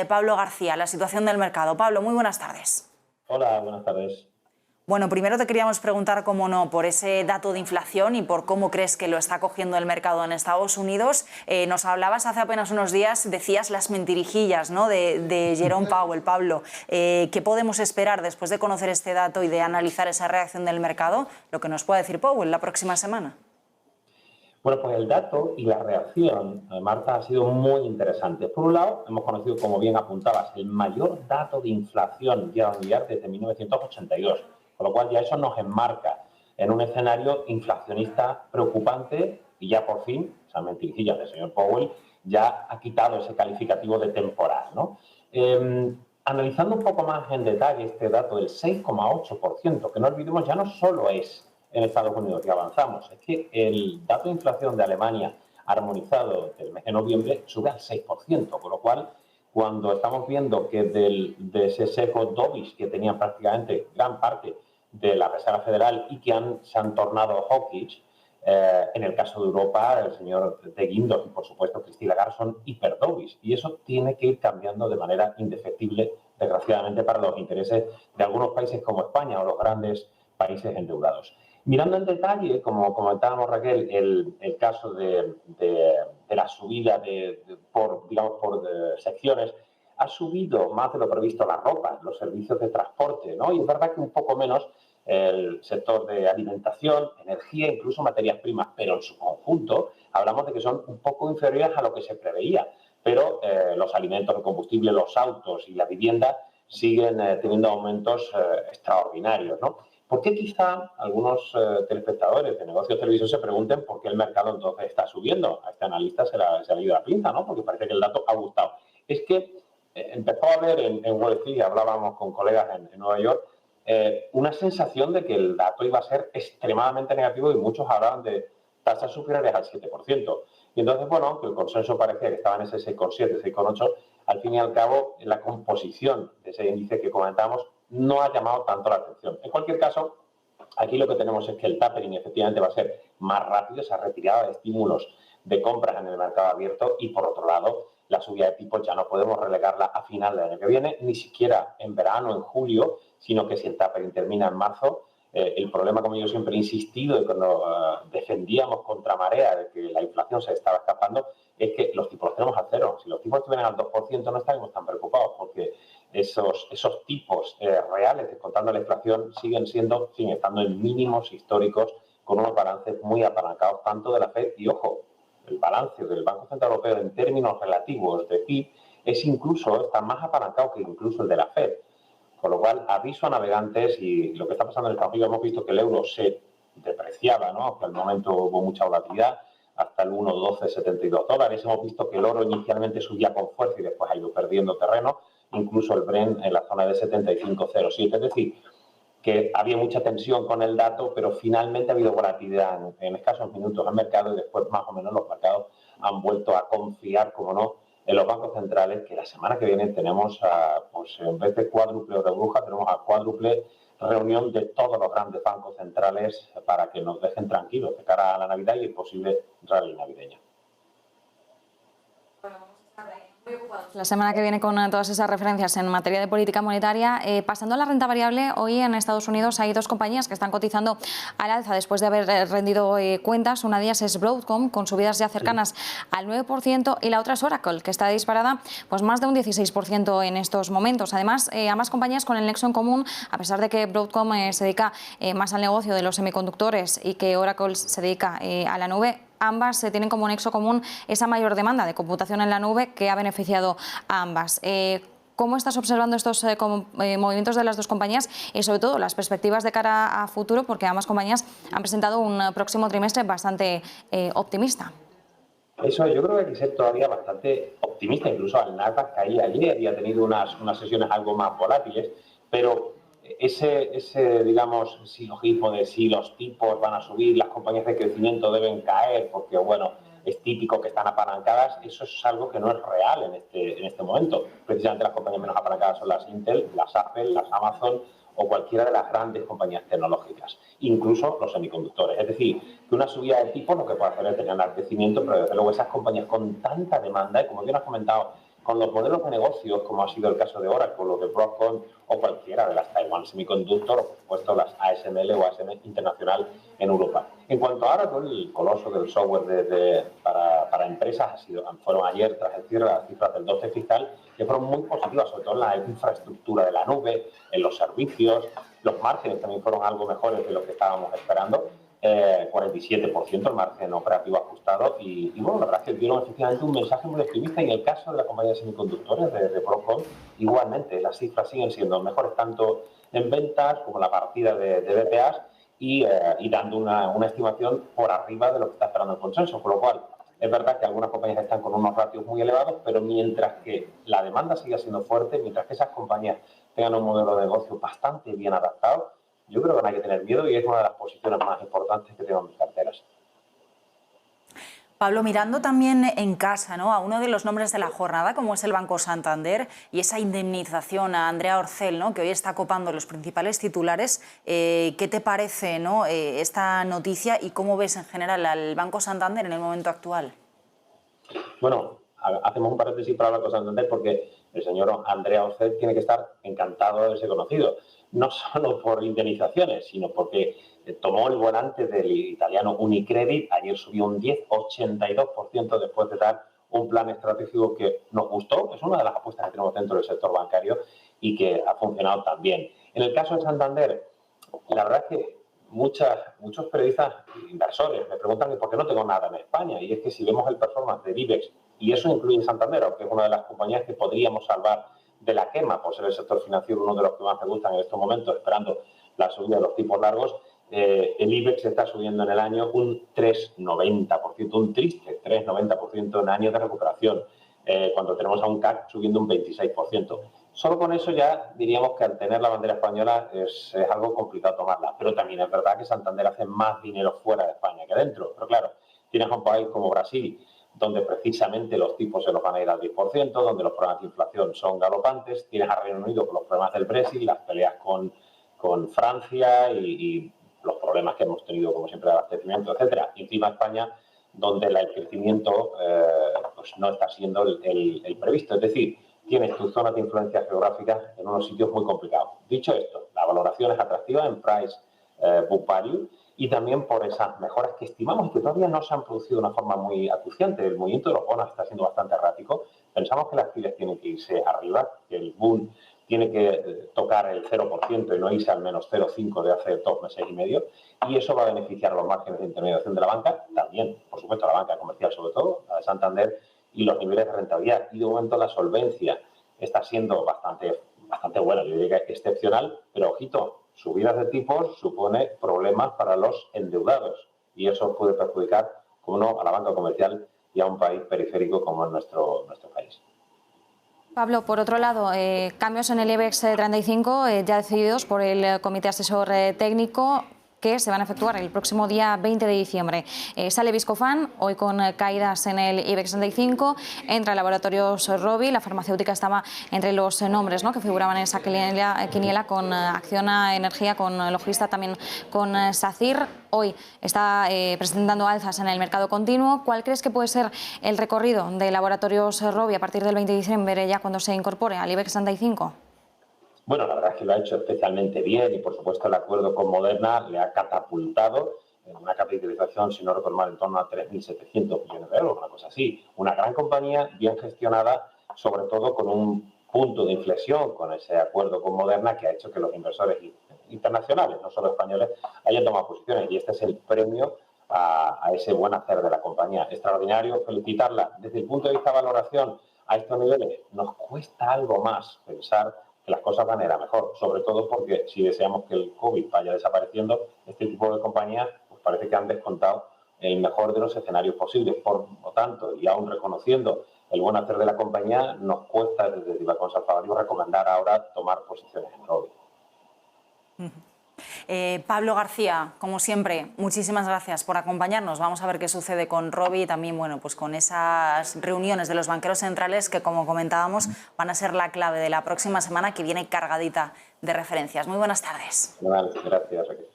Pablo García, la situación del mercado. Pablo, muy buenas tardes. Hola, buenas tardes. Bueno, primero te queríamos preguntar, cómo no, por ese dato de inflación y por cómo crees que lo está cogiendo el mercado en Estados Unidos. Nos hablabas hace apenas unos días, decías las mentirijillas, ¿no?, de Jerome Powell. Pablo, ¿qué podemos esperar después de conocer este dato y de analizar esa reacción del mercado? Lo que nos pueda decir Powell la próxima semana. Bueno, pues el dato y la reacción, Marta, ha sido muy interesante. Por un lado, hemos conocido, como bien apuntabas, el mayor dato de inflación year-on-year desde 1982, con lo cual ya eso nos enmarca en un escenario inflacionista preocupante y ya por fin, esas mentirijillas del señor Powell, ya ha quitado ese calificativo de temporal, ¿no? Analizando un poco más en detalle este dato del 6,8%, que no olvidemos ya no solo es en Estados Unidos, y avanzamos, es que el dato de inflación de Alemania armonizado del mes de noviembre sube al 6%, con lo cual, cuando estamos viendo que de ese sesgo dovish que tenía prácticamente gran parte de la Reserva Federal y que se han tornado hawkish, en el caso de Europa, el señor de Guindos y, por supuesto, Christine Lagarde son hiperdovish, y eso tiene que ir cambiando de manera indefectible, desgraciadamente, para los intereses de algunos países como España o los grandes países endeudados. Mirando en detalle, como comentábamos, Raquel, el caso de la subida por secciones, ha subido más de lo previsto la ropa, los servicios de transporte, ¿no? Y es verdad que un poco menos el sector de alimentación, energía, incluso materias primas, pero en su conjunto hablamos de que son un poco inferiores a lo que se preveía, pero los alimentos, el combustible, los autos y la vivienda siguen teniendo aumentos extraordinarios, ¿no? ¿Por qué quizá algunos telespectadores de negocios de televisión se pregunten por qué el mercado entonces está subiendo? A este analista se le ha ido la pinza, ¿no? Porque parece que el dato ha gustado. Es que empezó a haber en Wall Street, hablábamos con colegas en Nueva York, una sensación de que el dato iba a ser extremadamente negativo y muchos hablaban de tasas superiores al 7%. Y entonces, bueno, aunque el consenso parecía que estaba en ese 6,7, 6,8, al fin y al cabo, la composición de ese índice que comentamos no ha llamado tanto la atención. En cualquier caso, aquí lo que tenemos es que el tapering efectivamente va a ser más rápido, esa retirada de estímulos de compras en el mercado abierto, y por otro lado, la subida de tipos ya no podemos relegarla a final del año que viene, ni siquiera en verano, en julio, sino que si el tapering termina en marzo, el problema, como yo siempre he insistido y cuando defendíamos contra marea de que la inflación se estaba escapando, es que los tipos los tenemos a cero. Si los tipos estuvieran al 2%, no estaríamos tan preocupados, porque esos tipos reales, descontando la inflación, siguen estando en mínimos históricos, con unos balances muy apalancados, tanto de la FED, y ojo, el balance del Banco Central Europeo en términos relativos de PIB está más apalancado que incluso el de la FED. Con lo cual, aviso a navegantes, y lo que está pasando en Estados Unidos, hemos visto que el euro se depreciaba, ¿no? Hasta el momento hubo mucha volatilidad, hasta el 1,1272 dólares. Hemos visto que el oro inicialmente subía con fuerza y después ha ido perdiendo terreno, incluso el Brent en la zona de 75,07. Es decir, que había mucha tensión con el dato, pero finalmente ha habido volatilidad en escasos minutos al mercado, y después más o menos los mercados han vuelto a confiar, como no, en los bancos centrales, que la semana que viene tenemos, pues en vez de cuádruple hora bruja, tenemos a cuádruple reunión de todos los grandes bancos centrales para que nos dejen tranquilos de cara a la Navidad y el posible rally navideño. La semana que viene con todas esas referencias en materia de política monetaria. Pasando a la renta variable, hoy en Estados Unidos hay dos compañías que están cotizando al alza después de haber rendido cuentas. Una de ellas es Broadcom, con subidas ya cercanas al 9%, y la otra es Oracle, que está disparada pues más de un 16% en estos momentos. Además, ambas compañías con el nexo en común, a pesar de que Broadcom se dedica más al negocio de los semiconductores y que Oracle se dedica a la nube, ambas tienen como nexo común esa mayor demanda de computación en la nube que ha beneficiado a ambas. ¿Cómo estás observando estos movimientos de las dos compañías y sobre todo las perspectivas de cara a futuro? Porque ambas compañías han presentado un próximo trimestre bastante optimista. Eso yo creo que hay que ser todavía bastante optimista. Incluso al Nasdaq caía ayer y ha tenido unas sesiones algo más volátiles, pero ese digamos, silogismo de si los tipos van a subir, las compañías de crecimiento deben caer, porque, bueno, es típico que están apalancadas, eso es algo que no es real en este momento. Precisamente las compañías menos apalancadas son las Intel, las Apple, las Amazon o cualquiera de las grandes compañías tecnológicas, incluso los semiconductores. Es decir, que una subida de tipos lo que puede hacer es tener crecimiento, pero desde luego esas compañías con tanta demanda, y como bien has comentado, con los modelos de negocios, como ha sido el caso de Oracle o de Broadcom o cualquiera de las Taiwan Semiconductor o, por supuesto, las ASML o ASM Internacional en Europa. En cuanto a Oracle, el coloso del software para empresas fueron ayer, tras el cierre, las cifras del 12 fiscal, que fueron muy positivas, sobre todo en la infraestructura de la nube, en los servicios. Los márgenes también fueron algo mejores de lo que estábamos esperando. 47% el margen operativo ajustado y bueno, la verdad es que dieron efectivamente un mensaje muy optimista. Y en el caso de la compañía de semiconductores de Broadcom, igualmente las cifras siguen siendo mejores tanto en ventas como en la partida de BPAs y dando una estimación por arriba de lo que está esperando el consenso, con lo cual es verdad que algunas compañías están con unos ratios muy elevados, pero mientras que la demanda siga siendo fuerte, mientras que esas compañías tengan un modelo de negocio bastante bien adaptado, yo creo que no hay que tener miedo y es una de las posiciones más importantes que tengo en mis carteras. Pablo, mirando también en casa, ¿no?, a uno de los nombres de la jornada, como es el Banco Santander, y esa indemnización a Andrea Orcel, ¿no?, que hoy está copando los principales titulares, ¿qué te parece, ¿no?, esta noticia y cómo ves en general al Banco Santander en el momento actual? Bueno, hacemos un paréntesis para hablar con Santander porque el señor Andrea Orcel tiene que estar encantado de ser conocido, no solo por indemnizaciones, sino porque tomó el volante del italiano Unicredit, ayer subió un 82% después de dar un plan estratégico que nos gustó, es una de las apuestas que tenemos dentro del sector bancario y que ha funcionado también. En el caso de Santander, la verdad es que muchos periodistas e inversores me preguntan por qué no tengo nada en España, y es que si vemos el performance del IBEX, y eso incluye Santander, que es una de las compañías que podríamos salvar de la quema por ser el sector financiero uno de los que más me gustan en estos momentos, esperando la subida de los tipos largos, el IBEX está subiendo en el año un 3,90%, un triste 3,90% en años de recuperación, cuando tenemos a un CAC subiendo un 26%. Solo con eso ya diríamos que al tener la bandera española es algo complicado tomarla, pero también es verdad que Santander hace más dinero fuera de España que dentro. Pero claro, tienes a un país como Brasil, donde precisamente los tipos se los van a ir al 10%, donde los problemas de inflación son galopantes, tienes a Reino Unido con los problemas del Brexit, las peleas con Francia y los problemas que hemos tenido, como siempre, de abastecimiento, etcétera. Y encima España, donde el crecimiento pues no está siendo el previsto. Es decir, tienes tus zonas de influencia geográfica en unos sitios muy complicados. Dicho esto, la valoración es atractiva en price book value y también por esas mejoras que estimamos y que todavía no se han producido de una forma muy acuciante. El movimiento de los bonos está siendo bastante errático. Pensamos que las actividades tienen que irse arriba, que el boom tiene que tocar el 0% y no irse al menos 0,5 de hace 2 meses y medio, y eso va a beneficiar a los márgenes de intermediación de la banca, también, por supuesto, a la banca comercial sobre todo, la de Santander, y los niveles de rentabilidad. Y de momento la solvencia está siendo bastante buena, yo diría que excepcional, pero ojito, subidas de tipos supone problemas para los endeudados y eso puede perjudicar, como no, a la banca comercial y a un país periférico como es nuestro país. Pablo, por otro lado, cambios en el IBEX 35 ya decididos por el Comité Asesor Técnico, que se van a efectuar el próximo día 20 de diciembre. Sale Viscofan, hoy con caídas en el IBEX 35, entra Laboratorios Rovi, la farmacéutica estaba entre los nombres, ¿no?, que figuraban en esa quiniela con Acciona Energía, con Logista, también con SACIR. Hoy está presentando alzas en el mercado continuo. ¿Cuál crees que puede ser el recorrido de Laboratorios Rovi a partir del 20 de diciembre, ya cuando se incorpore al IBEX 35? Bueno, la verdad es que lo ha hecho especialmente bien y, por supuesto, el acuerdo con Moderna le ha catapultado en una capitalización, si no recuerdo mal, en torno a 3.700 millones de euros, una cosa así. Una gran compañía, bien gestionada, sobre todo con un punto de inflexión con ese acuerdo con Moderna que ha hecho que los inversores internacionales, no solo españoles, hayan tomado posiciones. Y este es el premio a ese buen hacer de la compañía. Extraordinario, felicitarla. Desde el punto de vista de valoración, a estos niveles nos cuesta algo más pensar que las cosas van a ir a mejor, sobre todo porque si deseamos que el COVID vaya desapareciendo, este tipo de compañías pues parece que han descontado el mejor de los escenarios posibles. Por lo tanto, y aún reconociendo el buen hacer de la compañía, nos cuesta desde Divacons Alfa Value recomendar ahora tomar posiciones en Rovi. Pablo García, como siempre, muchísimas gracias por acompañarnos. Vamos a ver qué sucede con Rovi y también, bueno, pues con esas reuniones de los banqueros centrales que, como comentábamos, van a ser la clave de la próxima semana, que viene cargadita de referencias. Muy buenas tardes. Gracias, Raquel.